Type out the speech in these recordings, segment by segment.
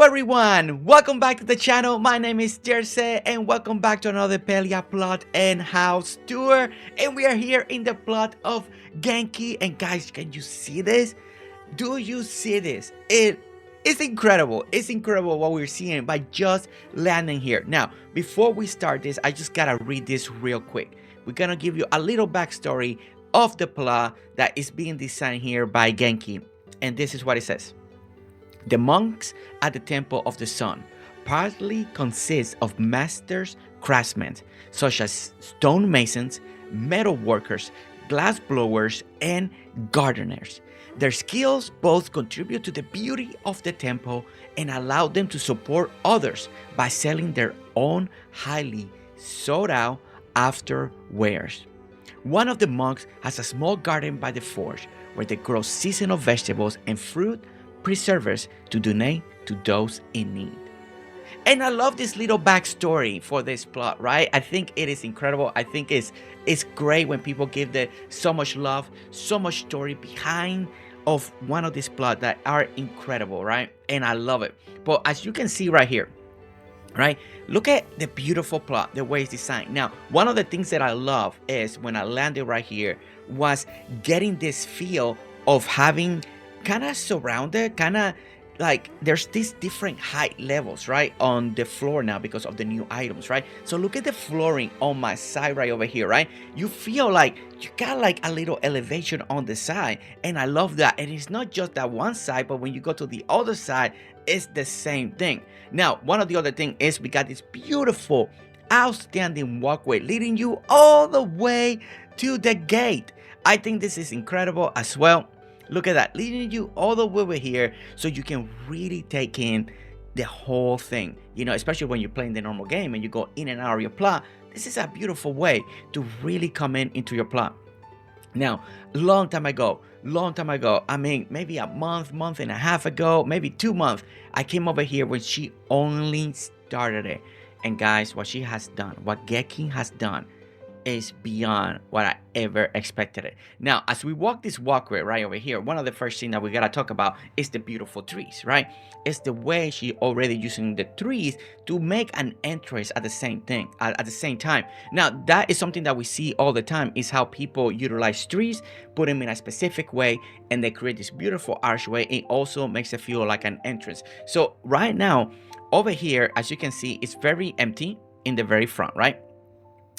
everyone, welcome back to the channel. My name is Jersey and welcome back to another Palia plot and house tour. And we are here in the plot of Genki. And guys, can you see this? Do you see this? It's incredible. It's incredible what we're seeing by just landing here. Now, before we start this, I just gotta read this real quick. We're gonna give you a little backstory of the plot that is being designed here by Genki. And this is what it says. The monks at the Temple of the Sun partly consist of masters craftsmen such as stonemasons, metal workers, glass blowers, and gardeners. Their skills both contribute to the beauty of the temple and allow them to support others by selling their own highly sought out after wares. One of the monks has a small garden by the forge where they grow seasonal vegetables and fruit preservers to donate to those in need. And I love this little backstory for this plot, right? I think it is incredible. I think it's great when people give so much love, so much story behind of one of these plots that are incredible, right? And I love it. But as you can see right here, right, look at the beautiful plot, the way it's designed. Now, one of the things that I love is when I landed right here was getting this feel of having kind of surrounded, kind of like there's these different height levels, right, on the floor now because of the new items, right? So look at the flooring on my side right over here, right? You feel like you got like a little elevation on the side, and I love that. And it's not just that one side, but when you go to the other side, it's the same thing. Now, one of the other thing is we got this beautiful, outstanding walkway leading you all the way to the gate. I think this is incredible as well. Look at that, leading you all the way over here so you can really take in the whole thing, you know, especially when you're playing the normal game and you go in and out of your plot. This is a beautiful way to really come into your plot. Now, long time ago, I mean, maybe a month and a half ago, maybe 2 months, I came over here when she only started it. And guys, what she has done, what Genki has done, is beyond what I ever expected it. Now, as we walk this walkway right over here, one of the first things that we gotta talk about is the beautiful trees, right? It's the way she already using the trees to make an entrance at the same thing, at the same time. Now, that is something that we see all the time, is how people utilize trees, put them in a specific way, and they create this beautiful archway. It also makes it feel like an entrance. So right now, over here, as you can see, it's very empty in the very front, right?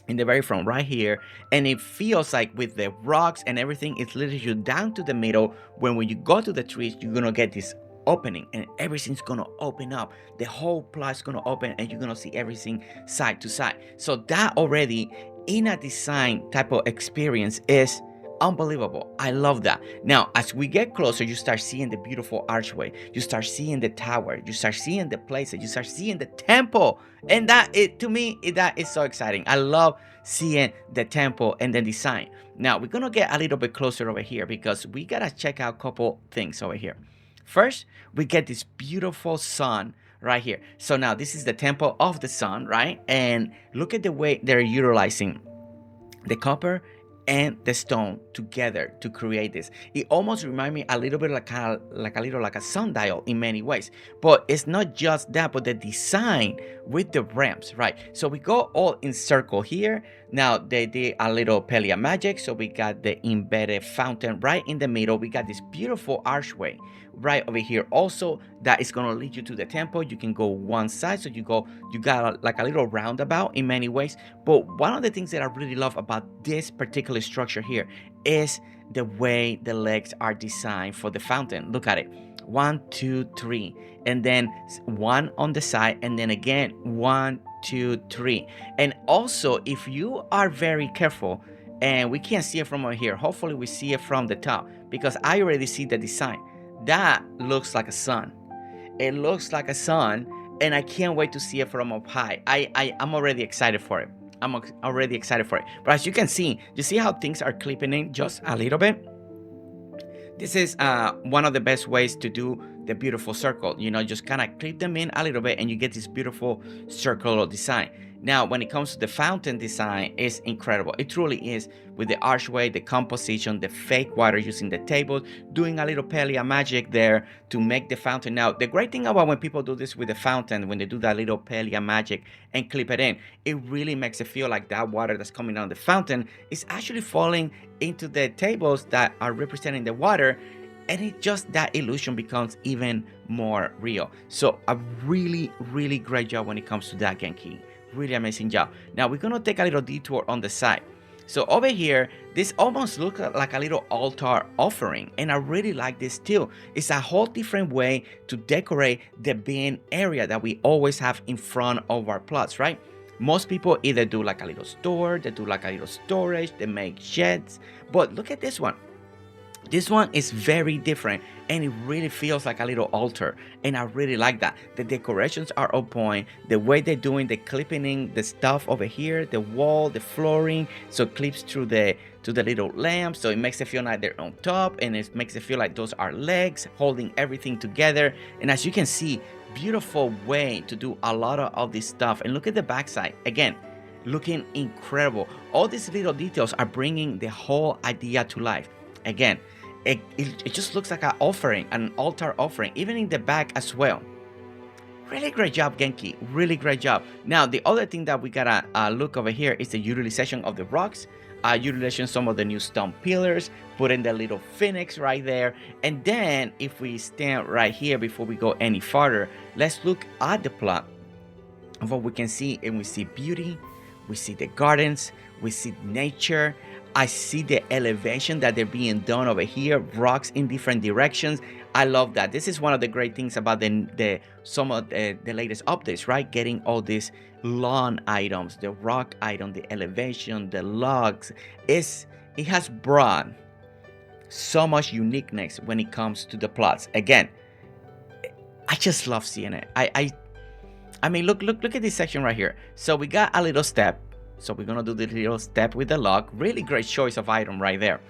In the very front right here, and it feels like with the rocks and everything, it's literally you down to the middle. When you go to the trees, you're gonna get this opening and everything's gonna open up. The whole plot's gonna open and you're gonna see everything side to side. So that already in a design type of experience is unbelievable. I love that. Now, as we get closer, you start seeing the beautiful archway, you start seeing the tower, you start seeing the places, you start seeing the temple, and to me, that is so exciting. I love seeing the temple and the design. Now, we're gonna get a little bit closer over here because we gotta check out a couple things over here. First, we get this beautiful sun right here. So now this is the temple of the sun, right? And look at the way they're utilizing the copper and the stone together to create this. It almost reminds me a little bit like a sundial in many ways. But it's not just that, but the design with the ramps, right? So we go all in circle here. Now they did a little Palia magic, so we got the embedded fountain right in the middle. We got this beautiful archway right over here also that is going to lead you to the temple. You can go one side, so you got like a little roundabout in many ways. But one of the things that I really love about this particular structure here is the way the legs are designed for the fountain. Look at it, 1, 2, 3, and then one on the side, and then again 1, 2, 3. And also, if you are very careful, and we can't see it from over here, hopefully we see it from the top because I already see the design. That looks like a sun. It looks like a sun, and I can't wait to see it from up high. I'm already excited for it. I'm already excited for it. But as you can see, you see how things are clipping in just a little bit? This is one of the best ways to do the beautiful circle. You know, just kind of clip them in a little bit and you get this beautiful circular design. Now, when it comes to the fountain design, it's incredible. It truly is, with the archway, the composition, the fake water using the table, doing a little Palia magic there to make the fountain. Now, the great thing about when people do this with the fountain, when they do that little Palia magic and clip it in, it really makes it feel like that water that's coming down the fountain is actually falling into the tables that are representing the water, and it just, that illusion becomes even more real. So a really great job when it comes to that, Genki. Really amazing job. Now we're gonna take a little detour on the side. So over here, this almost looks like a little altar offering, and I really like this too. It's a whole different way to decorate the bin area that we always have in front of our plots, right? Most people either do like a little store, they do like a little storage, they make sheds, but look at this one. This one is very different, and it really feels like a little altar, and I really like that. The decorations are on point. The way they're doing the clipping in the stuff over here, the wall, the flooring, so it clips through the little lamp, so it makes it feel like they're on top, and it makes it feel like those are legs holding everything together. And as you can see, beautiful way to do a lot of this stuff. And look at the backside again, looking incredible. All these little details are bringing the whole idea to life. Again, it just looks like an offering, an altar offering, even in the back as well. Really great job, Genki. Really great job. Now, the other thing that we gotta look over here is the utilization of the rocks. Utilization some of the new stone pillars, put in the little phoenix right there. And then if we stand right here before we go any farther, let's look at the plot of what we can see. And we see beauty, we see the gardens, we see nature. I see the elevation that they're being done over here, rocks in different directions. I love that. This is one of the great things about some of the latest updates, right? Getting all these lawn items, the rock item, the elevation, the logs. It has brought so much uniqueness when it comes to the plots. Again, I just love seeing it. I mean, look at this section right here. So we got a little step. So we're gonna do the little step with the log. Really great choice of item right there.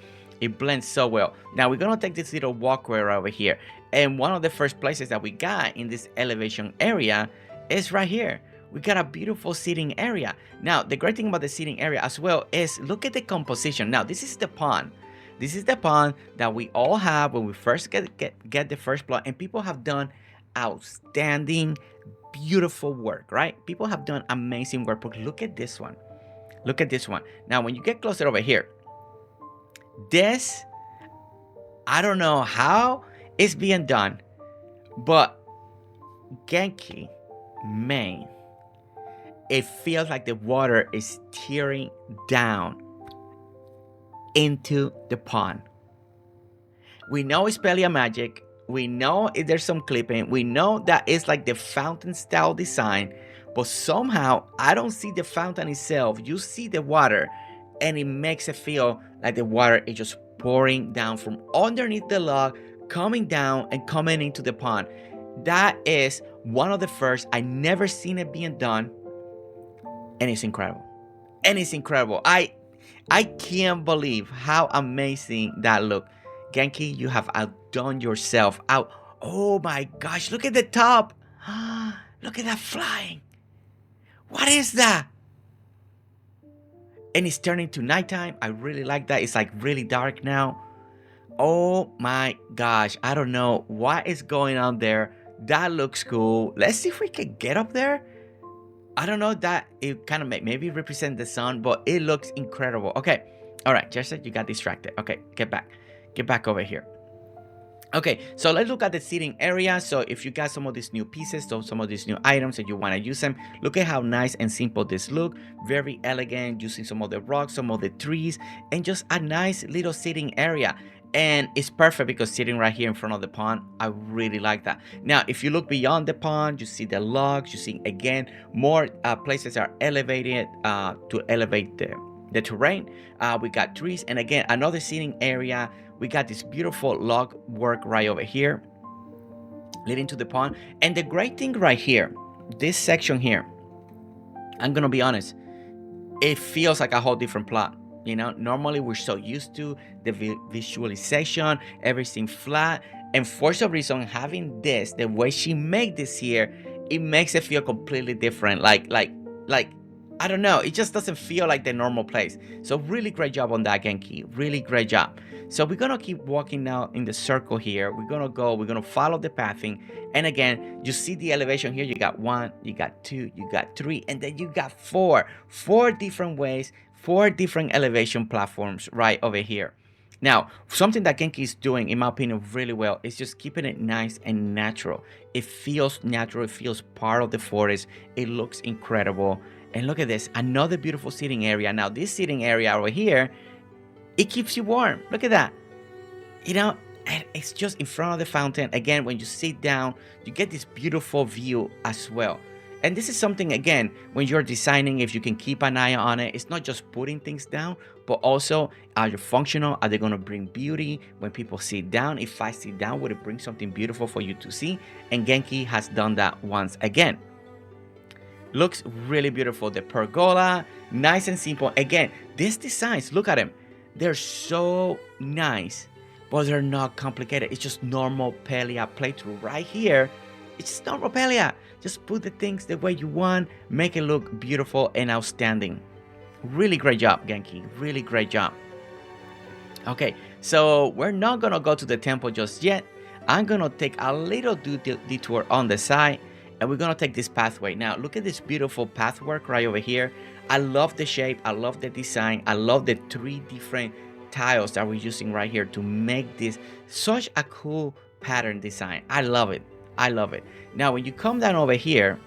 It blends so well. Now we're gonna take this little walkway right over here. And one of the first places that we got in this elevation area is right here. We got a beautiful seating area. Now, the great thing about the seating area as well is look at the composition. Now, this is the pond. This is the pond that we all have when we first get the first plot, and people have done outstanding, beautiful work, right? People have done amazing work. But look at this one. Look at this one. Now, when you get closer over here, this, I don't know how it's being done, but Genki, man, it feels like the water is tearing down into the pond. We know it's Palia magic. We know there's some clipping. We know that it's like the fountain style design. But somehow, I don't see the fountain itself. You see the water, and it makes it feel like the water is just pouring down from underneath the log, coming down and coming into the pond. That is one of the first. I never seen it being done, and it's incredible. And it's incredible. I can't believe how amazing that look. Genki, you have outdone yourself. Oh my gosh, look at the top. Look at that flying. What is that? And it's turning to nighttime. I really like that. It's like really dark now. Oh my gosh. I don't know what is going on there. That looks cool. Let's see if we can get up there. I don't know, that it kind of maybe represent the sun, but it looks incredible. Okay. All right, Jessica, you got distracted. Okay, get back. Get back over here. Okay, so let's look at the seating area. So if you got some of these new pieces, so some of these new items and you want to use them, look at how nice and simple this look. Very elegant, using some of the rocks, some of the trees, and just a nice little seating area. And it's perfect because sitting right here in front of the pond, I really like that. Now, if you look beyond the pond, you see the logs, you see, again, more places are elevated to elevate the terrain. We got trees, and again, another seating area. We got this beautiful log work right over here, leading to the pond. And the great thing right here, this section here, I'm gonna be honest, it feels like a whole different plot. You know, normally we're so used to the visualization, everything flat, and for some reason, having this, the way she made this here, it makes it feel completely different. Like I don't know. It just doesn't feel like the normal place. So really great job on that, Genki. Really great job. So we're gonna keep walking now in the circle here. We're gonna follow the pathing. And again, you see the elevation here. You got 1, you got 2, you got 3, and then you got 4. 4 different ways, 4 different elevation platforms right over here. Now, something that Genki is doing, in my opinion, really well is just keeping it nice and natural. It feels natural. It feels part of the forest. It looks incredible. And look at this, another beautiful seating area. Now, this seating area over here, it keeps you warm. Look at that. You know, and it's just in front of the fountain. Again, when you sit down, you get this beautiful view as well. And this is something, again, when you're designing, if you can keep an eye on it, it's not just putting things down, but also, are you functional? Are they going to bring beauty when people sit down? If I sit down, would it bring something beautiful for you to see? And Genki has done that once again. Looks really beautiful. The pergola, nice and simple. Again, these designs, look at them. They're so nice, but they're not complicated. It's just normal Palia playthrough right here. It's just normal Palia. Just put the things the way you want, make it look beautiful and outstanding. Really great job, Genki. Really great job. Okay, so we're not gonna go to the temple just yet. I'm gonna take a little detour on the side, and we're gonna take this pathway. Now, look at this beautiful pathwork right over here. I love the shape. I love the design. I love the 3 different tiles that we're using right here to make this such a cool pattern design. I love it. I love it. Now, when you come down over here,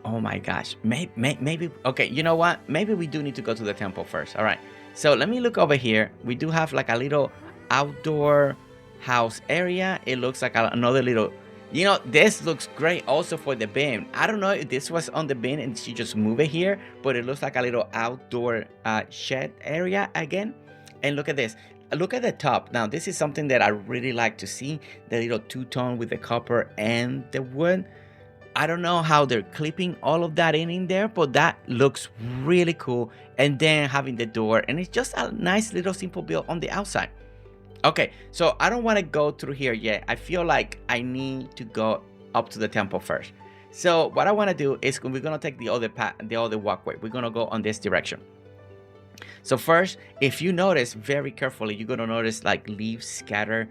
oh my gosh, maybe, okay, you know what? Maybe we do need to go to the temple first. All right, so let me look over here. We do have like a little outdoor house area. It looks like another little, you know, this looks great also for the bin. I don't know if this was on the bin and she just moved it here, but it looks like a little outdoor shed area again. And look at this. Look at the top. Now, this is something that I really like to see. The little two-tone with the copper and the wood. I don't know how they're clipping all of that in there, but that looks really cool. And then having the door, and it's just a nice little simple build on the outside. Okay, so I don't want to go through here yet. I feel like I need to go up to the temple first. So what I want to do is we're going to take the other path, the other walkway. We're going to go on this direction. So first, if you notice very carefully, you're going to notice like leaves scatter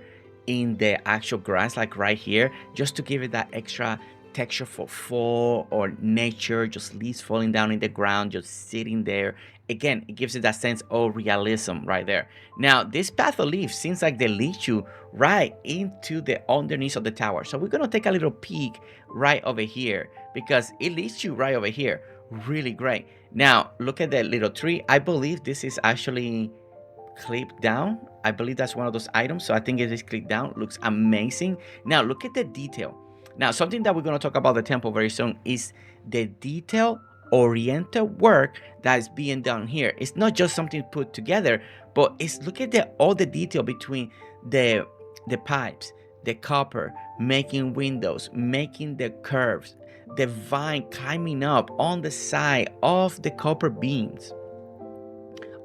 in the actual grass, like right here, just to give it that extra texture for fall or nature, just leaves falling down in the ground, just sitting there. Again, it gives it that sense of realism right there. Now, this path of leaves seems like they lead you right into the underneath of the tower. So we're going to take a little peek right over here because it leads you right over here. Really great. Now, look at that little tree. I believe this is actually clipped down. I believe that's one of those items. So I think it is clipped down. Looks amazing. Now, look at the detail. Now, something that we're going to talk about the temple very soon is the detail-oriented work that is being done here. It's not just something put together, but it's look at all the detail between the pipes, the copper, making windows, making the curves, the vine climbing up on the side of the copper beams.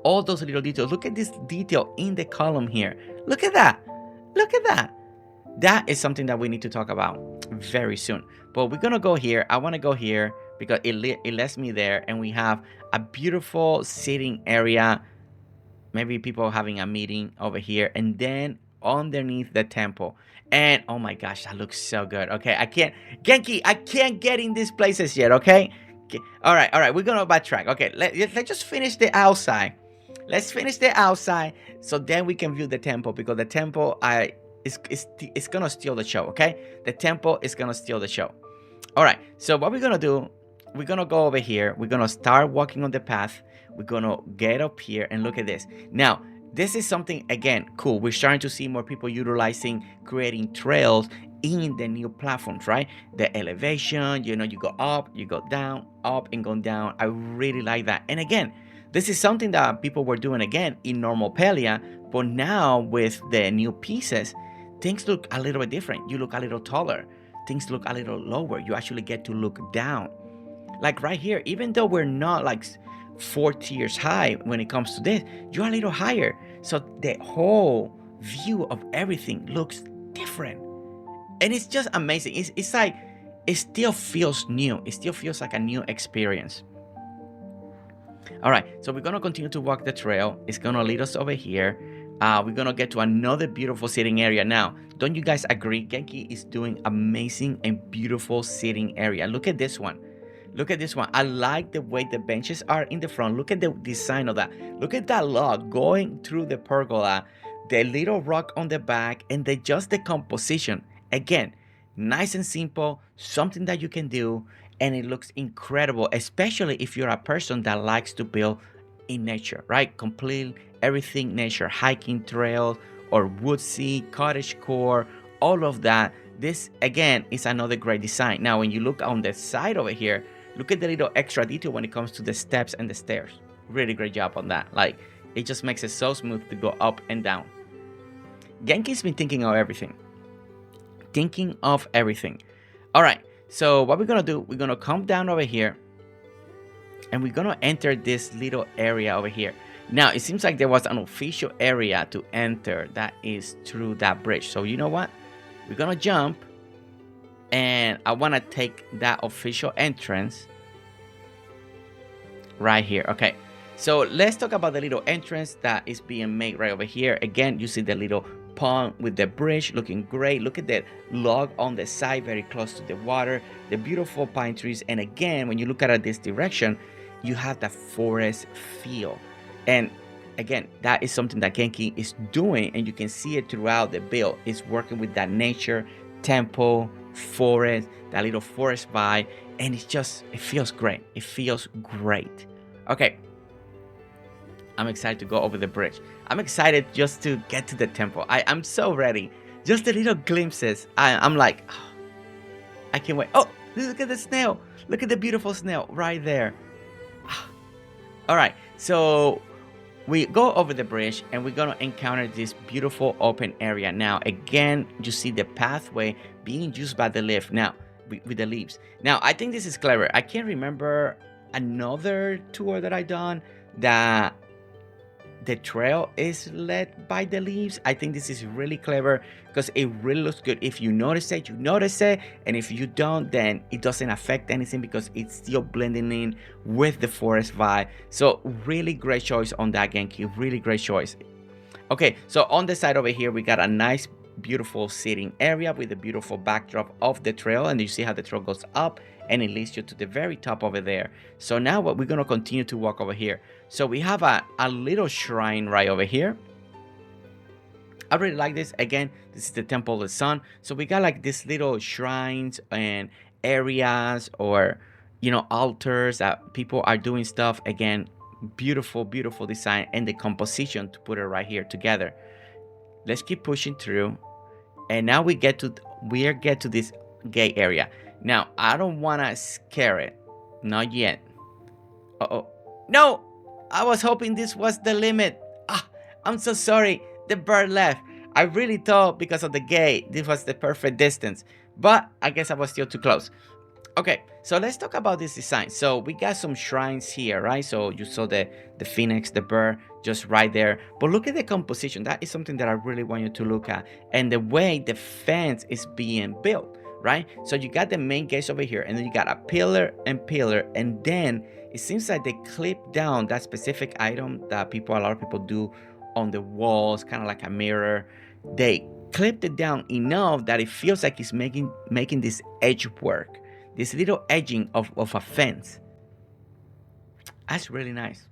All those little details. Look at this detail in the column here. Look at that. Look at that. That is something that we need to talk about very soon. But we're going to go here. I want to go here because it lets me there. And we have a beautiful sitting area. Maybe people having a meeting over here. And then underneath the temple. And oh my gosh, that looks so good. Okay, Genki, I can't get in these places yet, okay? All right, we're going to backtrack. Okay, let's just finish the outside. Let's finish the outside so then we can view the temple because the temple, it's gonna steal the show, okay? The temple is gonna steal the show. All right, so what we're gonna do, we're gonna go over here. We're gonna start walking on the path. We're gonna get up here and look at this. Now, this is something, again, cool. We're starting to see more people utilizing, creating trails in the new platforms, right? The elevation, you know, you go up, you go down, up and go down. I really like that. And again, this is something that people were doing again in normal Palia, but now with the new pieces, things look a little bit different. You look a little taller. Things look a little lower. You actually get to look down. Like right here, even though we're not like 4 tiers high when it comes to this, you're a little higher. So the whole view of everything looks different. And it's just amazing. It's like it still feels new. It still feels like a new experience. All right, so we're gonna continue to walk the trail. It's gonna lead us over here. We're gonna get to another beautiful sitting area. Now, don't you guys agree? Genki is doing amazing and beautiful sitting area. Look at this one. Look at this one. I like the way the benches are in the front. Look at the design of that. Look at that log going through the pergola, the little rock on the back, and just the composition. Again, nice and simple, something that you can do, and it looks incredible, especially if you're a person that likes to build in nature, right? Complete everything nature, hiking trails or woodsy, cottagecore, all of that. This again is another great design. Now, when you look on the side over here, look at the little extra detail when it comes to the steps and the stairs. Really great job on that. Like, it just makes it so smooth to go up and down. Genki's been thinking of everything. All right, so what we're gonna do, we're gonna come down over here and we're gonna enter this little area over here. Now, it seems like there was an official area to enter that is through that bridge. So you know what? We're gonna jump and I wanna take that official entrance right here. Okay, so let's talk about the little entrance that is being made right over here. Again, you see the little pond with the bridge looking great. Look at that log on the side, very close to the water, the beautiful pine trees. And again, when you look at this direction, you have that forest feel. And again, that is something that Genki is doing, and you can see it throughout the build. It's working with that nature, temple, forest, that little forest vibe, and it feels great. It feels great. Okay, I'm excited to go over the bridge. I'm excited just to get to the temple. I'm so ready. Just the little glimpses. I'm like, oh, I can't wait. Oh, look at the snail. Look at the beautiful snail right there. All right, so we go over the bridge and we're gonna encounter this beautiful open area. Now, again, you see the pathway being used by the lift now with the leaves. Now, I think this is clever. I can't remember another tour that I done that the trail is led by the leaves. I think this is really clever because it really looks good. If you notice it, you notice it. And if you don't, then it doesn't affect anything because it's still blending in with the forest vibe. So really great choice on that, Genki. Really great choice. Okay, so on the side over here, we got a nice, beautiful sitting area with a beautiful backdrop of the trail. And you see how the trail goes up and it leads you to the very top over there. So now we're going to continue to walk over here. So we have a little shrine right over here. I really like this. Again, this is the Temple of the Sun. So we got like these little shrines and areas, or, you know, altars that people are doing stuff. Again, beautiful, beautiful design, and the composition to put it right here together. Let's keep pushing through. And now we get to this gate area. Now, I don't want to scare it. Not yet. Uh-oh. No! I was hoping this was the limit. I'm so sorry. The bird left. I really thought because of the gate, this was the perfect distance. But I guess I was still too close. Okay, so let's talk about this design. So we got some shrines here, right? So you saw the phoenix, the bird, just right there. But look at the composition. That is something that I really want you to look at. And the way the fence is being built, right? So you got the main gates over here, and then you got a pillar, and then it seems like they clip down that specific item that a lot of people do on the walls, kind of like a mirror. They clipped it down enough that it feels like it's making this edge work, this little edging of a fence. That's really nice.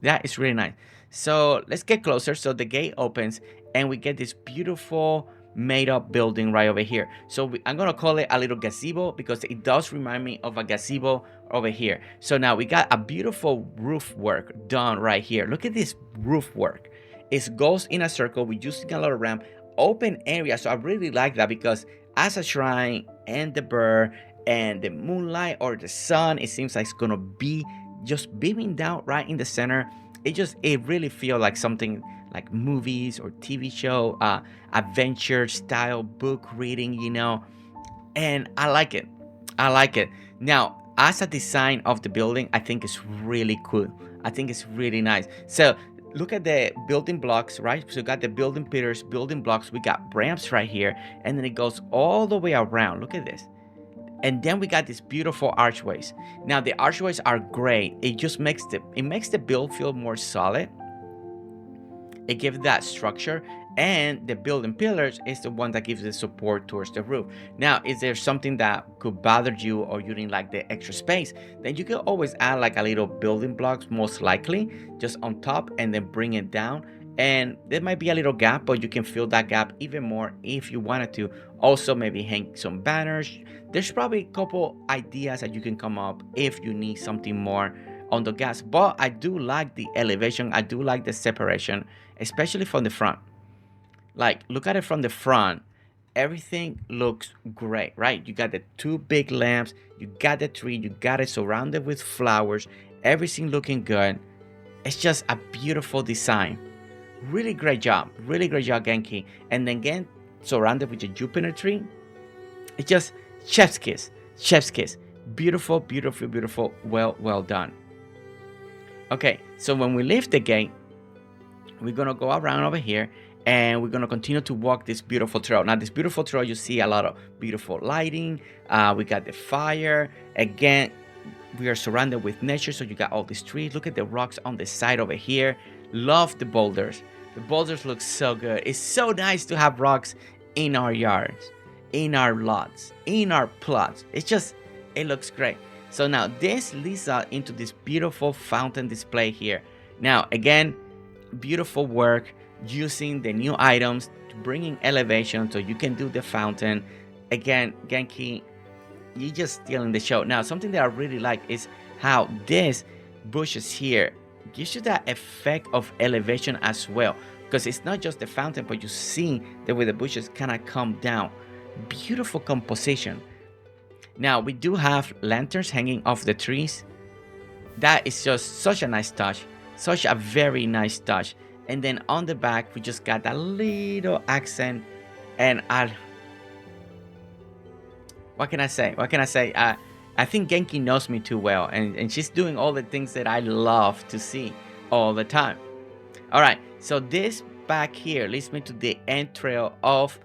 That is really nice. So let's get closer. So the gate opens and we get this beautiful made up building right over here. So I'm gonna call it a little gazebo because it does remind me of a gazebo over here. So now we got a beautiful roof work done right here. Look at this roof work. It goes in a circle. We're using a lot of ramp, open area. So I really like that because as a shrine and the bird and the moonlight or the sun, it seems like it's gonna be just beaming down right in the center. It really feels like something like movies or TV show, adventure style book reading, you know, and I like it. I like it. Now, as a design of the building, I think it's really cool. I think it's really nice. So look at the building blocks, right? So we got the building pillars, building blocks. We got ramps right here, and then it goes all the way around. Look at this. And then we got these beautiful archways. Now the archways are great. It just makes the build feel more solid. It gives that structure, and the building pillars is the one that gives the support towards the roof. Now, is there something that could bother you, or you didn't like the extra space? Then you can always add like a little building blocks, most likely, just on top, and then bring it down. And there might be a little gap, but you can fill that gap even more if you wanted to. Also, maybe hang some banners. There's probably a couple ideas that you can come up if you need something more on the gas. But I do like the elevation. I do like the separation, especially from the front. Like, look at it from the front. Everything looks great, right? You got the two big lamps. You got the tree. You got it surrounded with flowers. Everything looking good. It's just a beautiful design. Really great job. Really great job, Genki. And then again, surrounded with a Jupiter tree. It's just chef's kiss. Chef's kiss. Beautiful, beautiful, beautiful. Well done. Okay, so when we leave the gate, we're gonna go around over here, and we're gonna continue to walk this beautiful trail. Now, this beautiful trail, you see a lot of beautiful lighting. We got the fire. Again, we are surrounded with nature, so you got all these trees. Look at the rocks on the side over here. Love the boulders. The boulders look so good. It's so nice to have rocks in our yards, in our lots, in our plots. It looks great. So now this leads us into this beautiful fountain display here. Now, again, beautiful work using the new items to bring in elevation so you can do the fountain. Again, Genki, you're just stealing the show. Now, something that I really like is how this bushes here gives you that effect of elevation as well, because it's not just the fountain, but you see the way the bushes kind of come down. Beautiful composition. Now, we do have lanterns hanging off the trees. That is just such a nice touch. Such a very nice touch. And then on the back, we just got that little accent. And what can I say? I think Genki knows me too well. And she's doing all the things that I love to see all the time. All right. So this back here leads me to the end trail of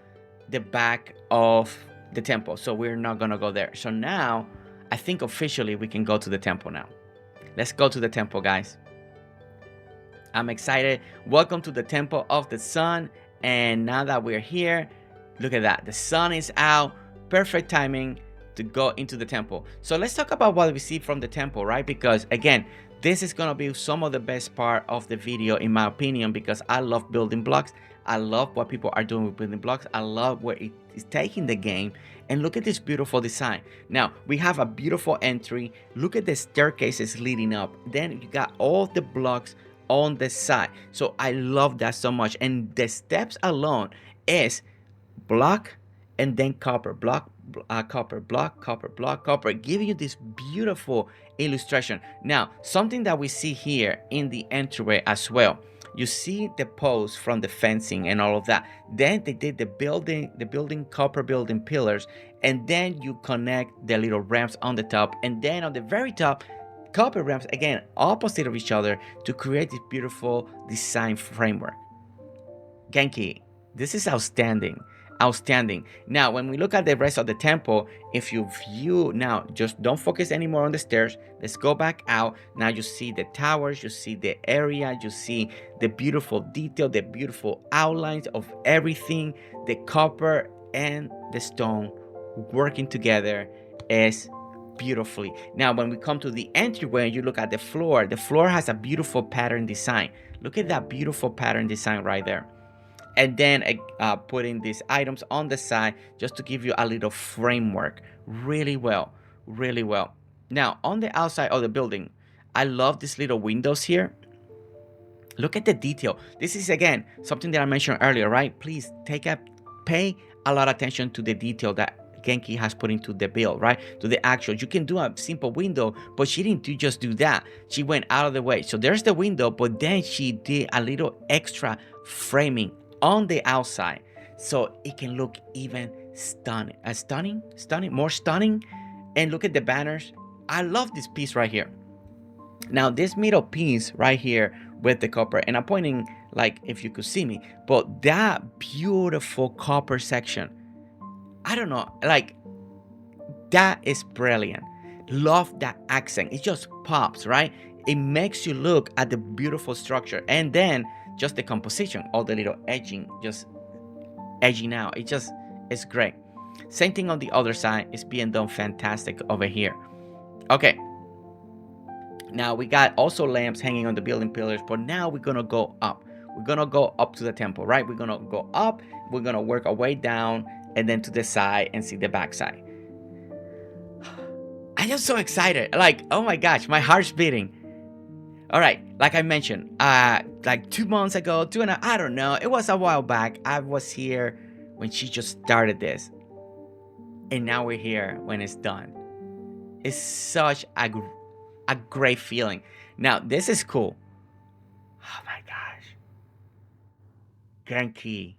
the back of the temple. So we're not going to go there. So now, I think officially we can go to the temple now. Let's go to the temple, guys. I'm excited. Welcome to the Temple of the Sun. And now that we're here, look at that. The sun is out. Perfect timing to go into the temple. So let's talk about what we see from the temple, right? Because again, this is going to be some of the best part of the video, in my opinion, because I love building blocks. I love what people are doing with building blocks. I love where it is taking the game. And look at this beautiful design. Now, we have a beautiful entry. Look at the staircases leading up. Then you got all the blocks on the side. So I love that so much. And the steps alone is block and then copper, block, copper, block, copper, block, copper, giving you this beautiful illustration. Now, something that we see here in the entryway as well. You see the posts from the fencing and all of that. Then they did the building copper building pillars, and then you connect the little ramps on the top, and then on the very top, copper ramps again opposite of each other to create this beautiful design framework. Genki, this is outstanding. Outstanding. Now, when we look at the rest of the temple, if you view now, just don't focus anymore on the stairs. Let's go back out. Now you see the towers, you see the area, you see the beautiful detail, the beautiful outlines of everything. The copper and the stone working together is beautifully. Now, when we come to the entryway and you look at the floor has a beautiful pattern design. Look at that beautiful pattern design right there. And then putting these items on the side just to give you a little framework. Really well, really well. Now, on the outside of the building, I love these little windows here. Look at the detail. This is, again, something that I mentioned earlier, right? Please pay a lot of attention to the detail that Genki has put into the build, right? To the actual. You can do a simple window, but she didn't just do that. She went out of the way. So there's the window, but then she did a little extra framing on the outside, so it can look even more stunning. And look at the banners. I love this piece right here. Now, this middle piece right here with the copper, and I'm pointing like if you could see me, but that beautiful copper section, I don't know, like That is brilliant. Love that accent. It just pops, right? It makes you look at the beautiful structure, and then just the composition, all the little edging, just edging out. It's great. Same thing on the other side. It's being done fantastic over here. Okay. Now we got also lamps hanging on the building pillars, but now we're gonna go up. We're gonna go up to the temple, right? We're gonna go up. We're gonna work our way down, and then to the side and see the back side. I am so excited. Like, oh my gosh, my heart's beating. All right, like I mentioned, like 2 months ago, I don't know, it was a while back. I was here when she just started this, and now we're here when it's done. It's such a great feeling. Now this is cool. Oh my gosh, Genki.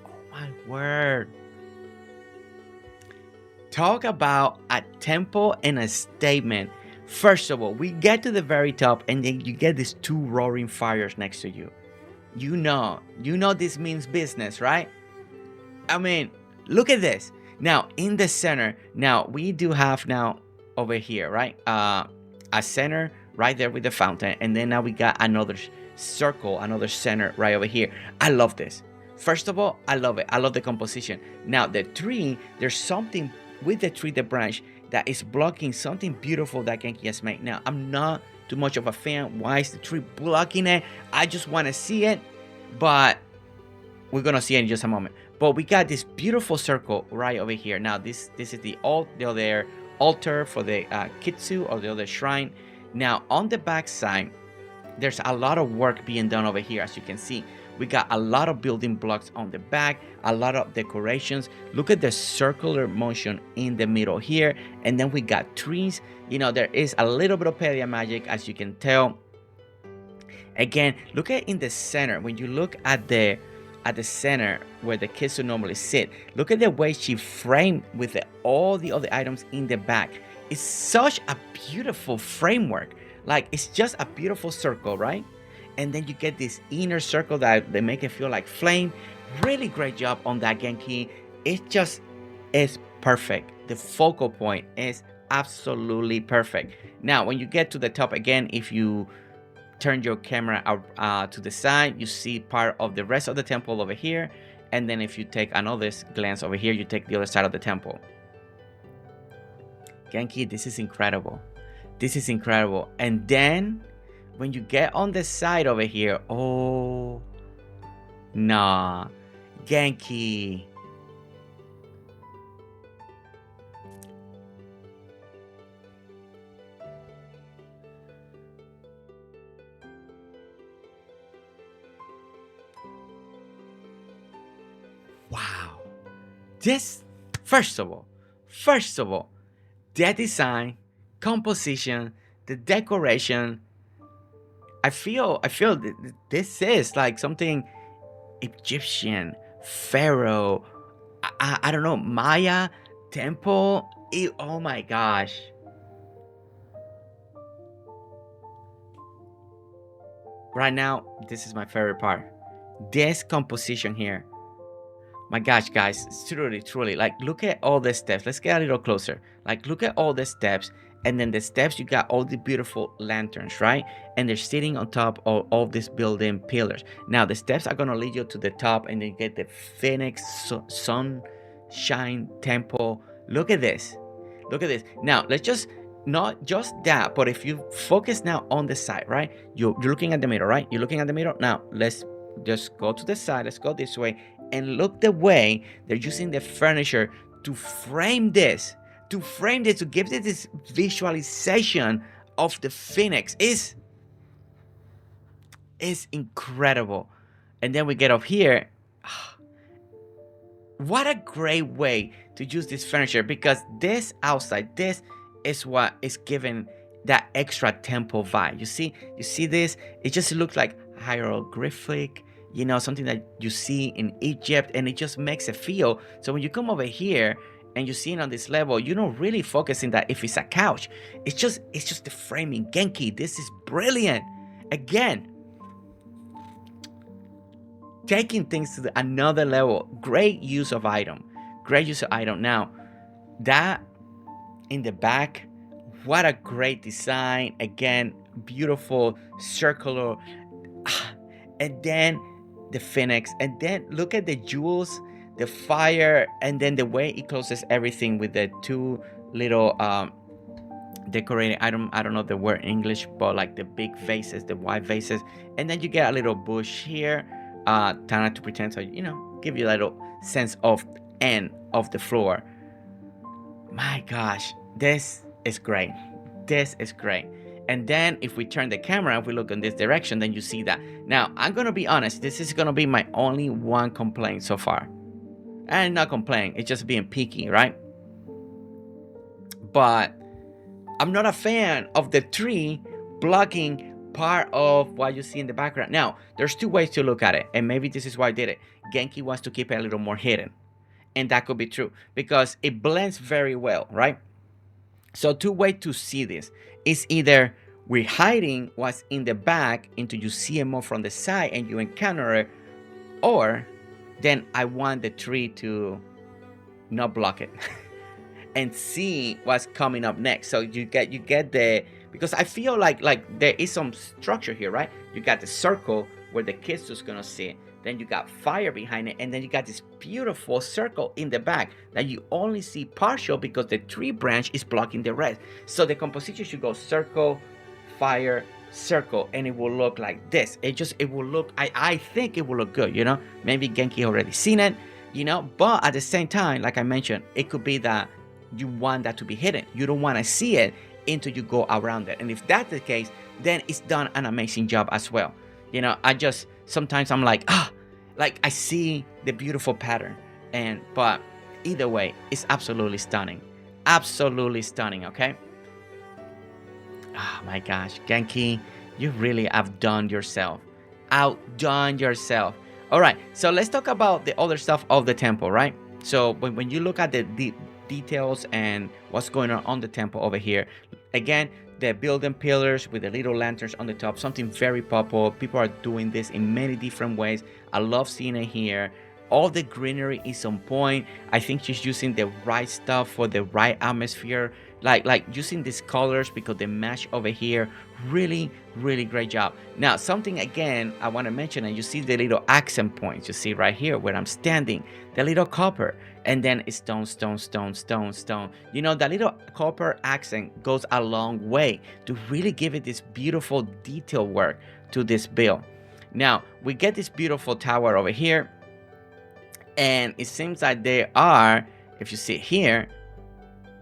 Oh my word. Talk about a temple and a statement. First of all, we get to the very top, and then you get these 2 roaring fires next to you. You know this means business, right? I mean, look at this. Now, in the center, now we do have now over here, right? A center right there with the fountain, and then now we got another circle, another center right over here. I love this. First of all, I love it. I love the composition. Now, the tree, there's something with the tree, the branch, that is blocking something beautiful that KayKay has made. Now, I'm not too much of a fan. Why is the tree blocking it? I just want to see it, but we're gonna see it in just a moment. But we got this beautiful circle right over here. Now, this is the other altar for the kitsu, or the other shrine. Now, on the back side, there's a lot of work being done over here. As you can see, we got a lot of building blocks on the back, a lot of decorations. Look at the circular motion in the middle here, and then we got trees. You know, there is a little bit of Palia magic, as you can tell. Again, look at in the center. When you look at the center where the kitsu normally sit, look at the way she framed with all the other items in the back. It's such a beautiful framework. Like, it's just a beautiful circle, right? And then you get this inner circle that they make it feel like flame. Really great job on that, KayKay. It just is perfect. The focal point is absolutely perfect. Now, when you get to the top again, if you turn your camera out to the side, you see part of the rest of the temple over here. And then if you take another glance over here, you take the other side of the temple. KayKay, this is incredible. This is incredible. And then when you get on the side over here, oh, nah, KayKay. Wow. This, first of all, the design, composition, the decoration, I feel this is like something Egyptian, Pharaoh, I don't know, Maya, temple. Oh my gosh. Right now, this is my favorite part. This composition here. My gosh, guys, truly, like, look at all the steps. Let's get a little closer. Like, look at all the steps. And then the steps, you got all the beautiful lanterns, right? And they're sitting on top of all these building pillars. Now, the steps are going to lead you to the top, and then you get the Phoenix Sunshine Temple. Look at this. Look at this. Now, let's just, not just that, but if you focus now on the side, right? You're looking at the middle, right? You're looking at the middle. Now, let's just go to the side. Let's go this way. And look the way they're using the furniture to frame this. To give it this visualization of the phoenix is incredible. And then we get up here. What a great way to use this furniture, because this outside, this is what is giving that extra temple vibe. You see this? It just looks like hieroglyphic, you know, something that you see in Egypt, and it just makes it feel. So when you come over here and you see it on this level, you don't really focus in that if it's a couch. It's just the framing. KayKay, this is brilliant. Again, taking things to another level. Great use of item. Great use of item. Now, that in the back, what a great design. Again, beautiful circular. And then the phoenix. And then look at the jewels, the fire, and then the way it closes everything with the two little decorating. I don't know the word in English, but like the big vases, the white vases. And then you get a little bush here, Tana, to pretend, so give you a little sense of end of the floor. My gosh, this is great. This is great. And then if we turn the camera, if we look in this direction, then you see that. Now, I'm gonna be honest, this is gonna be my only one complaint so far. And not complaining, it's just being picky, right? But I'm not a fan of the tree blocking part of what you see in the background. Now, there's two ways to look at it, and maybe this is why I did it. Genki wants to keep it a little more hidden. And that could be true, because it blends very well, right? So two ways to see this is either we're hiding what's in the back until you see it more from the side and you encounter it, or then I want the tree to not block it and see what's coming up next. So you get the, because I feel like there is some structure here, right? You got the circle where the kid's just gonna see it. Then you got fire behind it, and then you got this beautiful circle in the back that you only see partial because the tree branch is blocking the rest. So the composition should go circle, fire, circle, and it will look like this. It will look, I think it will look good, Maybe Genki already seen it, but at the same time, like I mentioned, it could be that you want that to be hidden. You don't want to see it until you go around it. And if that's the case, then it's done an amazing job as well. Sometimes I'm like, like I see the beautiful pattern, but either way, it's absolutely stunning. Absolutely stunning, okay? Oh my gosh, Genki, you really outdone yourself. Outdone yourself. All right, so let's talk about the other stuff of the temple, right? So when you look at the details and what's going on the temple over here, again, the building pillars with the little lanterns on the top, something very popular. People are doing this in many different ways. I love seeing it here. All the greenery is on point. I think she's using the right stuff for the right atmosphere, like using these colors because they match over here. Really, really great job. Now, something again I want to mention, and you see the little accent points. You see right here where I'm standing, the little copper, and then it's stone, stone, stone, stone, stone. That little copper accent goes a long way to really give it this beautiful detail work to this build. Now, we get this beautiful tower over here, and it seems like they are, if you see here,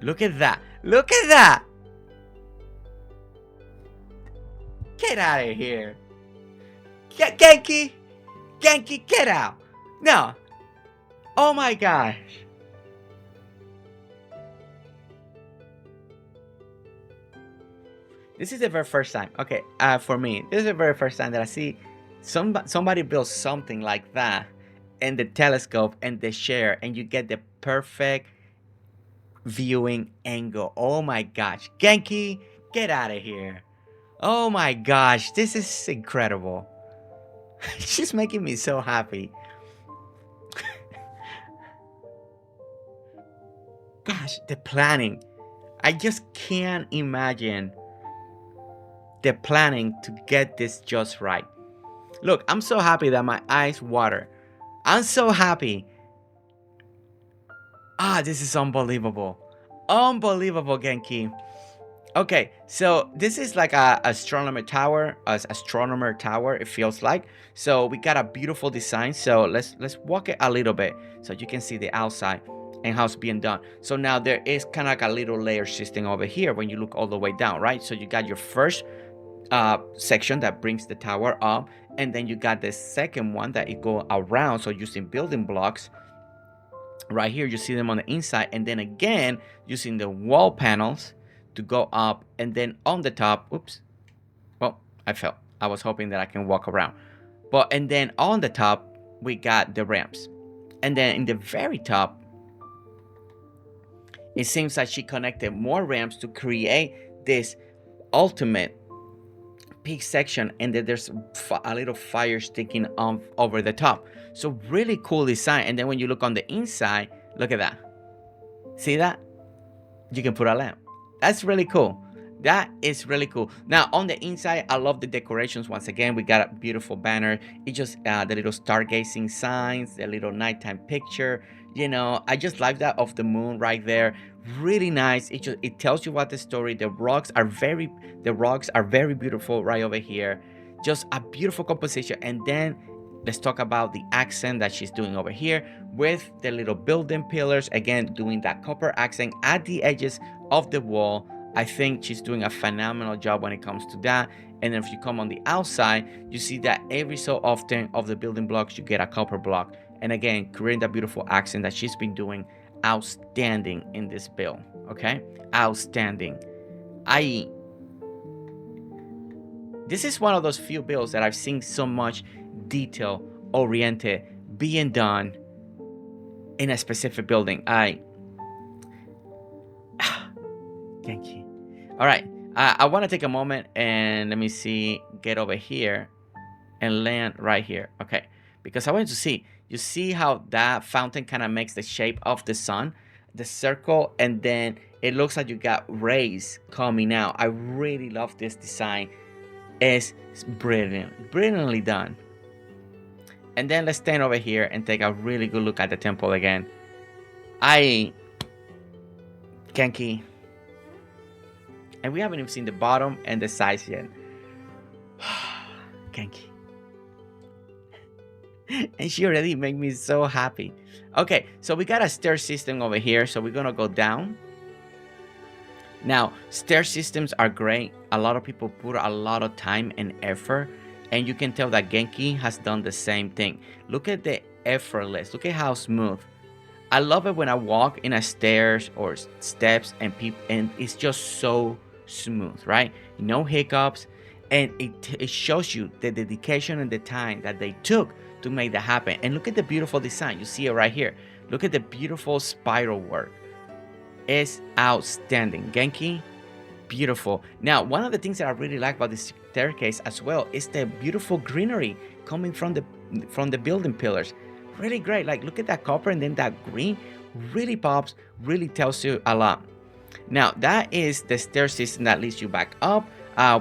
look at that. Look at that. Get out of here. Genki, get out. No. Oh my gosh. This is the very first time. Okay, for me, this is the very first time that I see somebody build something like that, and the telescope and the share, and you get the perfect viewing angle. Oh my gosh, Genki, get out of here. Oh my gosh, this is incredible. She's making me so happy. Gosh, the planning. I just can't imagine the planning to get this just right. Look, I'm so happy that my eyes water. I'm so happy. This is unbelievable. Unbelievable, Genki. Okay, so this is like a astronomer tower, it feels like. So we got a beautiful design. So let's walk it a little bit so you can see the outside and how it's being done. So now there is kind of like a little layer system over here when you look all the way down, right? So you got your first section that brings the tower up, and then you got the second one that it go around. So using building blocks right here, you see them on the inside, and then again using the wall panels to go up, and then on the top, oops, well, I fell. I was hoping that I can walk around, and then on the top we got the ramps, and then in the very top it seems like she connected more ramps to create this ultimate peak section, and then there's a little fire sticking on over the top. So really cool design. And then when you look on the inside, look at that. See that? You can put a lamp. That's really cool. That is really cool. Now on the inside, I love the decorations. Once again, we got a beautiful banner. It just the little stargazing signs, the little nighttime picture. You know, I just like that of the moon right there. Really nice. It tells you what the story. The rocks are very beautiful right over here. Just a beautiful composition. And then let's talk about the accent that she's doing over here with the little building pillars. Again, doing that copper accent at the edges of the wall. I think she's doing a phenomenal job when it comes to that. And then if you come on the outside, you see that every so often of the building blocks, you get a copper block. And again, creating that beautiful accent that she's been doing outstanding in this build. Okay, outstanding. This is one of those few builds that I've seen so much detail oriented being done in a specific building. Thank you. All right, I want to take a moment and let me see, get over here and land right here. Okay, because I wanted to see, you see how that fountain kind of makes the shape of the sun, the circle, and then it looks like you got rays coming out. I really love this design. It's brilliantly done. And then let's stand over here and take a really good look at the temple again. KayKay. And we haven't even seen the bottom and the sides yet. KayKay. And she already made me so happy. Okay, so we got a stair system over here. So we're gonna go down. Now, stair systems are great. A lot of people put a lot of time and effort. And you can tell that KayKay has done the same thing. Look at the effortless. Look at how smooth. I love it when I walk in a stairs or steps and it's just so smooth, right? No hiccups. And it shows you the dedication and the time that they took to make that happen. And look at the beautiful design. You see it right here. Look at the beautiful spiral work. It's outstanding. KayKay, beautiful. Now, one of the things that I really like about this staircase as well is the beautiful greenery coming from the building pillars. Really great. Like, look at that copper and then that green really pops, really tells you a lot. Now, that is the stair system that leads you back up.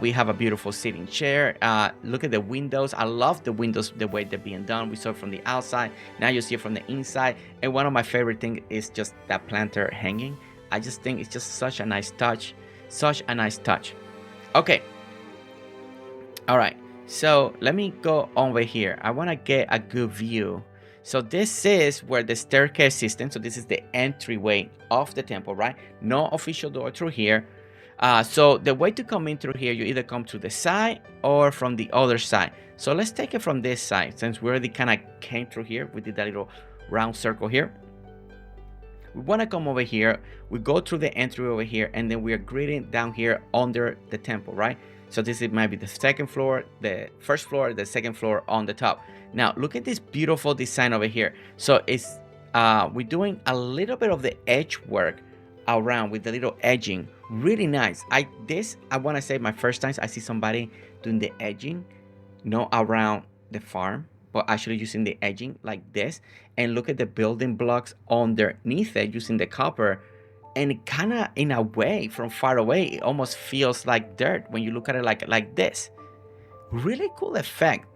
We have a beautiful sitting chair. Look at the windows. I love the windows, the way they're being done. We saw it from the outside. Now you see it from the inside. And one of my favorite things is just that planter hanging. I just think it's just such a nice touch. Such a nice touch. Okay. All right. So let me go over here. I want to get a good view. So this is where the staircase system. So this is the entryway of the temple, right? No official door through here. So the way to come in through here, you either come through the side or from the other side. So let's take it from this side. Since we already kind of came through here, we did that little round circle here. We want to come over here. We go through the entry over here, and then we are greeting down here under the temple, right? So this might be the second floor, the first floor, the second floor on the top. Now look at this beautiful design over here. So it's we're doing a little bit of the edge work around with the little edging. Really nice. I want to say my first time I see somebody doing the edging, not around the farm, but actually using the edging like this. And look at the building blocks underneath it using the copper. And it kind of, in a way, from far away, it almost feels like dirt when you look at it like this. Really cool effect.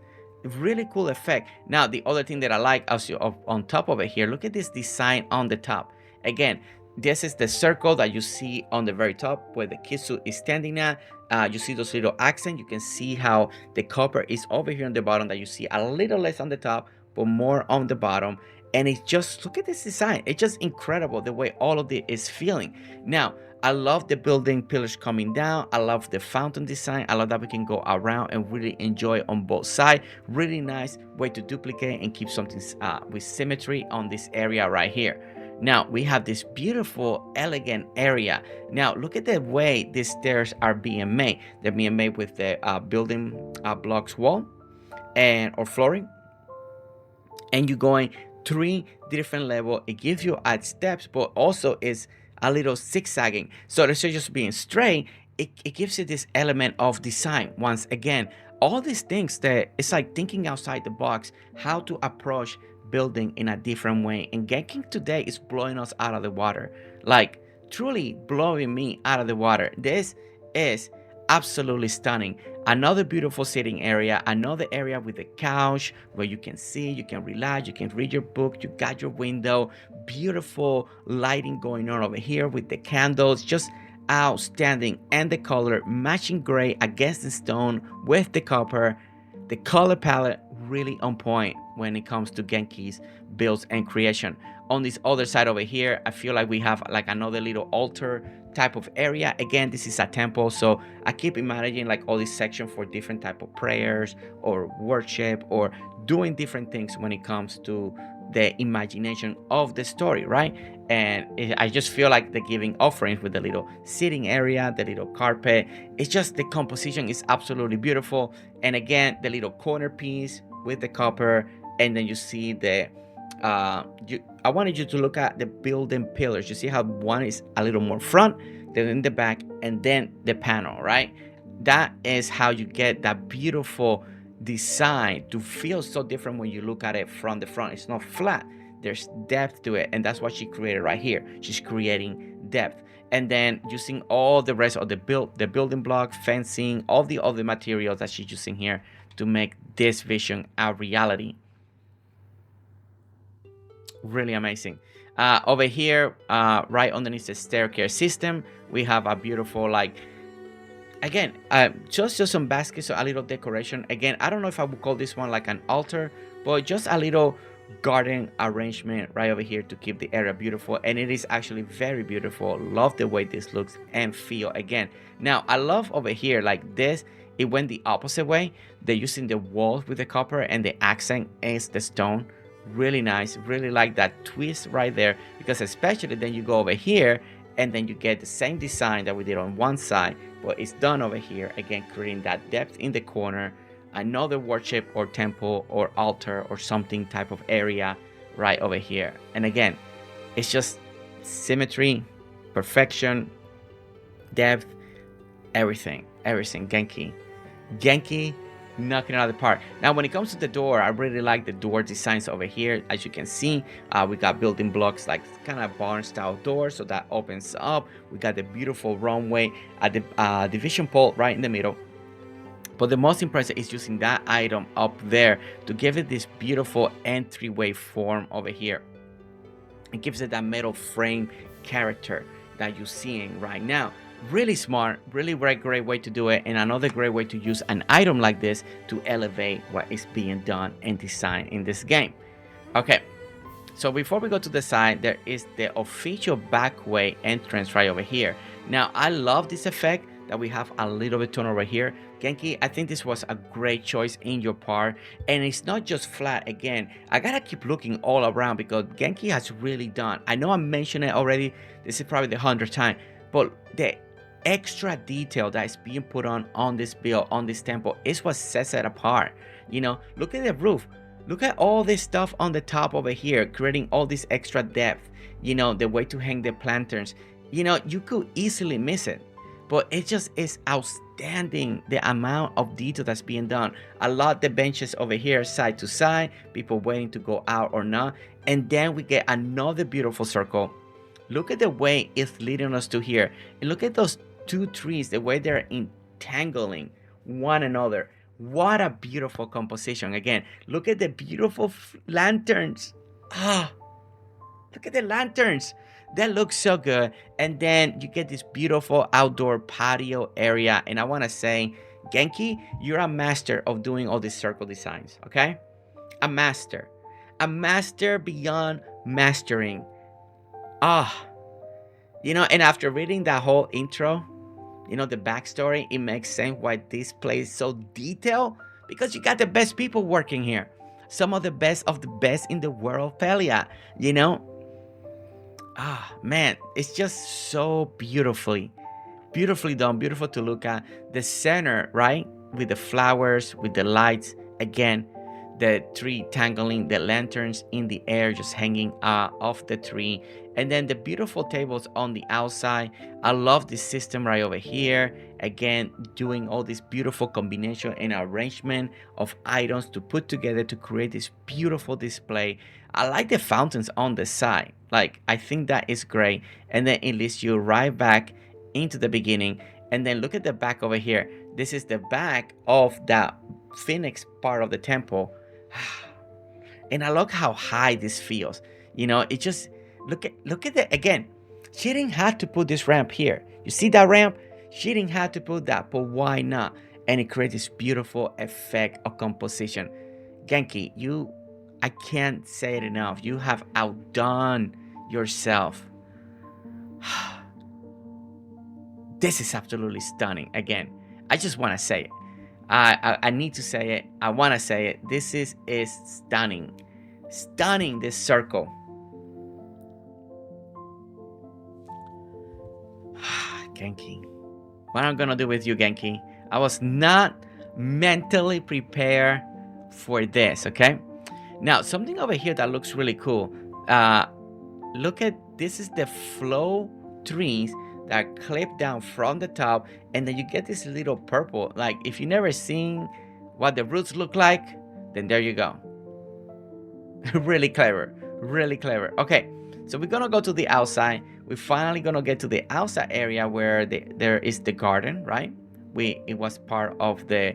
Really cool effect. Now, the other thing that I like also on top of it here, look at this design on the top. Again, this is the circle that you see on the very top where the Kitsu is standing at. You see those little accents. You can see how the copper is over here on the bottom, that you see a little less on the top, but more on the bottom. And it's just, look at this design. It's just incredible the way all of it is feeling. Now, I love the building pillars coming down. I love the fountain design. I love that we can go around and really enjoy on both sides. Really nice way to duplicate and keep something with symmetry on this area right here. Now, we have this beautiful, elegant area. Now, look at the way these stairs are being made. They're being made with the building blocks wall or flooring. And you're going 3 different levels. It gives you at steps, but also is a little zigzagging. So instead of just being straight, it gives you this element of design. Once again, all these things that it's like thinking outside the box, how to approach building in a different way. And Genki today is blowing us out of the water, like truly blowing me out of the water. This is absolutely stunning. Another beautiful sitting area, another area with a couch where you can see, you can relax, you can read your book, you got your window, beautiful lighting going on over here with the candles, just outstanding. And the color matching gray against the stone with the copper. The color palette really on point when it comes to Genki's builds and creation. On this other side over here, I feel like we have like another little altar type of area. Again, this is a temple, so I keep imagining like all this section for different type of prayers or worship or doing different things when it comes to the imagination of the story, right? And I just feel like the giving offerings with the little sitting area, the little carpet. It's just the composition is absolutely beautiful. And again, the little corner piece with the copper, and then you see the I wanted you to look at the building pillars. You see how one is a little more front, then in the back, and then the panel, right? That is how you get that beautiful design to feel so different when you look at it from the front. It's not flat. There's depth to it, and that's what she created right here. She's creating depth. And then using all the rest of the building block, fencing, all the other materials that she's using here to make this vision a reality. Really amazing. Over here, right underneath the staircase system, we have a beautiful, like, again, just some baskets, so a little decoration. Again, I don't know if I would call this one like an altar, but just a little garden arrangement right over here to keep the area beautiful. And it is actually very beautiful. Love the way this looks and feel. Again, now I love over here like this, it went the opposite way. They're using the walls with the copper and the accent is the stone. Really nice. Really like that twist right there, because especially then you go over here and then you get the same design that we did on one side, but it's done over here, again creating that depth in the corner, another worship or temple or altar or something type of area right over here. And again, it's just symmetry, perfection, depth, everything Genki knocking it out of the park. Now when it comes to the door, I really like the door designs over here. As you can see, we got building blocks like kind of barn style door, so that opens up. We got the beautiful runway at the division pole right in the middle. But the most impressive is using that item up there to give it this beautiful entryway form over here. It gives it that metal frame character that you're seeing right now. Really smart, really great way to do it, and another great way to use an item like this to elevate what is being done and designed in this game. Okay, so before we go to the side, there is the official backway entrance right over here. Now I love this effect that we have a little bit tone over here. Genki, I think this was a great choice in your part, and it's not just flat. Again, I gotta keep looking all around because Genki has really done, I know I mentioned it already, this is probably the 100th time, but the extra detail that is being put on this build, on this temple, is what sets it apart. You know, look at the roof, look at all this stuff on the top over here, creating all this extra depth. You know, the way to hang the lanterns, you know, you could easily miss it, but it just is outstanding, the amount of detail that's being done. I love the benches over here side to side, people waiting to go out or not. And then we get another beautiful circle. Look at the way it's leading us to here, and look at those two trees, the way they're entangling one another. What a beautiful composition. Again, look at the beautiful lanterns. Look at the lanterns. That looks so good. And then you get this beautiful outdoor patio area. And I want to say, Genki, you're a master of doing all these circle designs, okay? A master beyond mastering. You know, and after reading that whole intro, you know, the backstory, it makes sense why this place is so detailed, because you got the best people working here. Some of the best in the world, Palia, you know? Man, it's just so beautifully done, beautiful to look at. The center, right? With the flowers, with the lights, again, the tree tangling, the lanterns in the air just hanging off the tree, and then the beautiful tables on the outside. I love this system right over here. Again, doing all this beautiful combination and arrangement of items to put together to create this beautiful display. I like the fountains on the side. Like, I think that is great. And then it leads you right back into the beginning. And then look at the back over here. This is the back of that phoenix part of the temple. And I love how high this feels. You know, it just look at that again. She didn't have to put this ramp here. You see that ramp? She didn't have to put that, but why not? And it creates this beautiful effect of composition. Genki, I can't say it enough. You have outdone yourself. This is absolutely stunning. Again, I just want to say it. I need to say it. I want to say it. This is stunning. Stunning, this circle. Genki. What I'm going to do with you, Genki? I was not mentally prepared for this, okay? Now, something over here that looks really cool. Look at, this is the flow trees that clip down from the top, and then you get this little purple. Like, if you never seen what the roots look like, then there you go. Really clever, really clever. Okay, so we're gonna go to the outside. We're finally gonna get to the outside area where there is the garden, right? It was part of the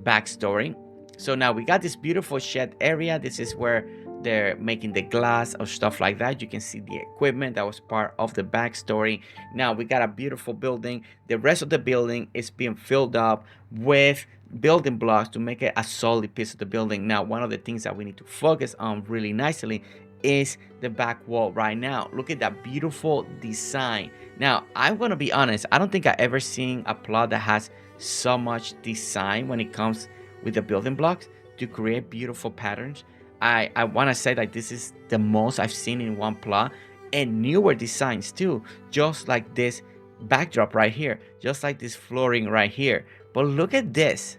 backstory. So now we got this beautiful shed area. This is where they're making the glass or stuff like that. You can see the equipment that was part of the backstory. Now we got a beautiful building. The rest of the building is being filled up with building blocks to make it a solid piece of the building. Now, one of the things that we need to focus on really nicely is the back wall right now. Look at that beautiful design. Now, I'm gonna be honest, I don't think I ever seen a plot that has so much design when it comes with the building blocks to create beautiful patterns. I want to say that this is the most I've seen in one plot, and newer designs too, just like this backdrop right here, just like this flooring right here. But look at this.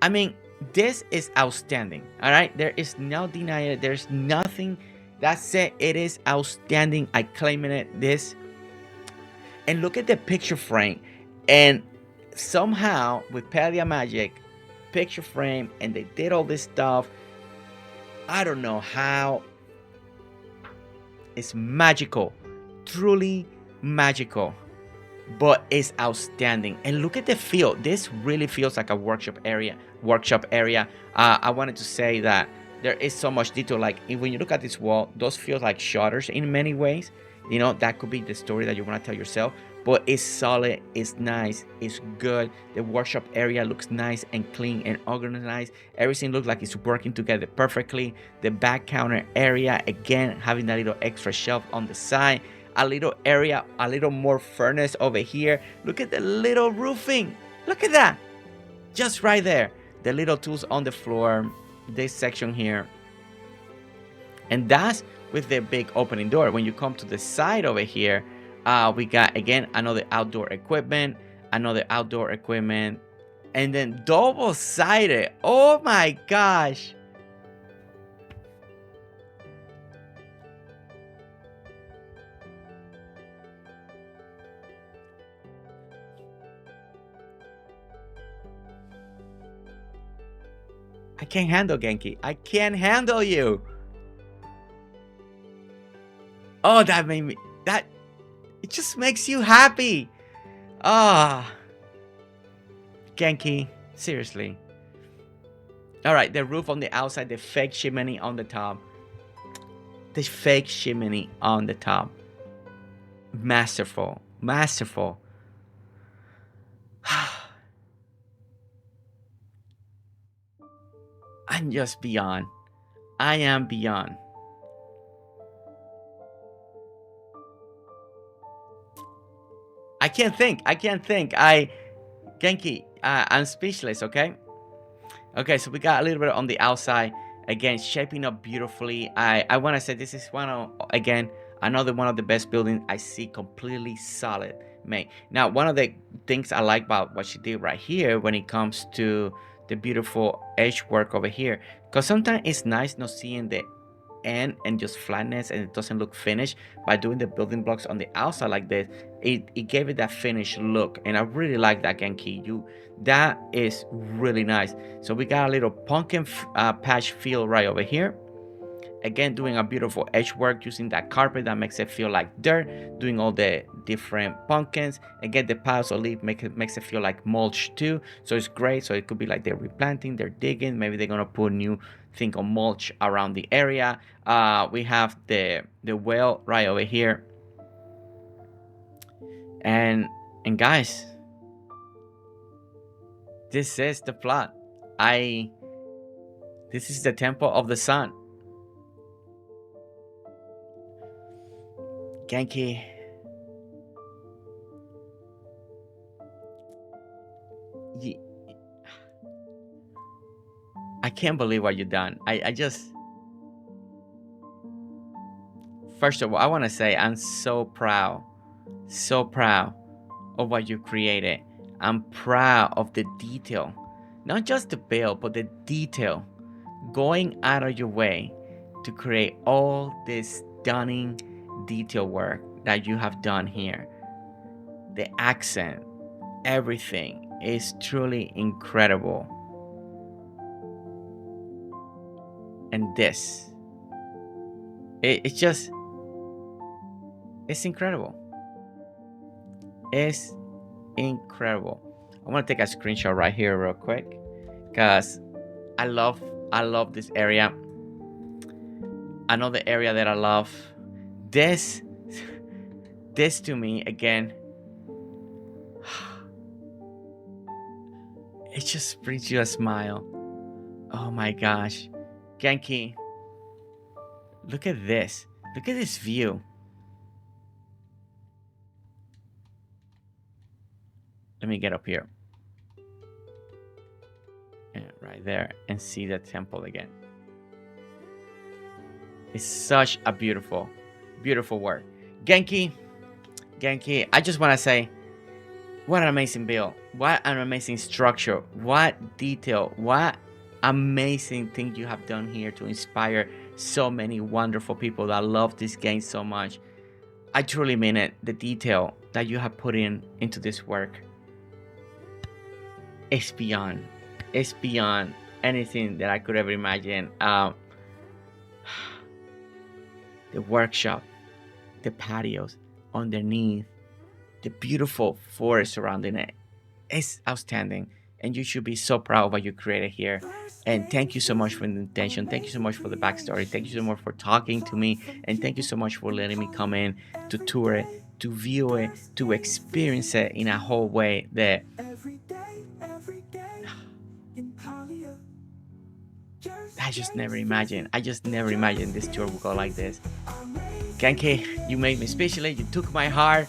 I mean, this is outstanding. All right, there is no denying it. There's nothing that said it is outstanding. I claiming it. This, and look at the picture frame, and somehow with Palia magic, picture frame, and they did all this stuff. I don't know how. It's magical, truly magical, but it's outstanding. And look at the feel. This really feels like a workshop area. I wanted to say that there is so much detail. Like, when you look at this wall, those feel like shutters in many ways. You know, that could be the story that you want to tell yourself. But it's solid, it's nice, it's good. The workshop area looks nice and clean and organized. Everything looks like it's working together perfectly. The back counter area, again, having that little extra shelf on the side. A little area, a little more furnace over here. Look at the little roofing. Look at that. Just right there. The little tools on the floor. This section here. And that's with the big opening door. When you come to the side over here, we got, again, another outdoor equipment, and then double-sided. Oh my gosh. I can't handle Genki. I can't handle you. Oh, that made me, it just makes you happy. Ah, Genki, seriously. All right, the roof on the outside, the fake chimney on the top. Masterful, masterful. I'm just beyond. I am beyond. I can't think. Genki, I'm speechless, okay? Okay, so we got a little bit on the outside. Again, shaping up beautifully. I want to say this is another one of the best buildings I see, completely solid made. Now, one of the things I like about what she did right here when it comes to the beautiful edge work over here, because sometimes it's nice not seeing the end and just flatness and it doesn't look finished. By doing the building blocks on the outside like this, it gave it that finished look, and I really like that, Genki. That is really nice. So we got a little pumpkin patch feel right over here. Again, doing a beautiful edge work using that carpet that makes it feel like dirt, doing all the different pumpkins. Again, the piles of leaf makes it feel like mulch too, so it's great. So it could be like they're replanting, they're digging, maybe they're gonna put new thing of mulch around the area. We have the well right over here, and guys, this is the plot. This is the temple of the sun. Genki, I can't believe what you've done. I just, first of all, I want to say I'm so proud of what you created. I'm proud of the detail, not just the build, but the detail, going out of your way to create all this stunning detail work that you have done here. The accent, everything is truly incredible. And this, it's just, it's incredible. It's incredible. I want to take a screenshot right here real quick, because I love this area. Another area that I love, this to me, again, it just brings you a smile. Oh my gosh, Genki, look at this. Look at this view. Let me get up here. And right there, and see the temple again. It's such a beautiful work. Genki, I just want to say, what an amazing build. What an amazing structure. What detail. What amazing thing you have done here to inspire so many wonderful people that love this game so much. I truly mean it. The detail that you have put into this work, it's beyond anything that I could ever imagine. The workshop, the patios underneath, the beautiful forest surrounding it, it's outstanding. And you should be so proud of what you created here. And thank you so much for the intention. Thank you so much for the backstory. Thank you so much for talking to me. And thank you so much for letting me come in to tour it, to view it, to experience it in a whole way that I just never imagined. I just never imagined this tour would go like this. KayKay, you made me speechless. You took my heart,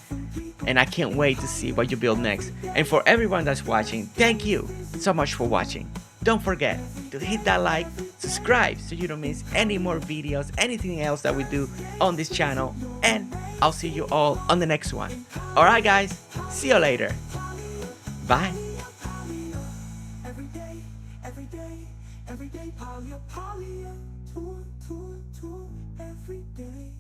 and I can't wait to see what you build next. And for everyone that's watching, thank you so much for watching. Don't forget to hit that like, subscribe so you don't miss any more videos, anything else that we do on this channel, and I'll see you all on the next one. Alright guys, see you later. Bye. Every day, Palia, tour, every day.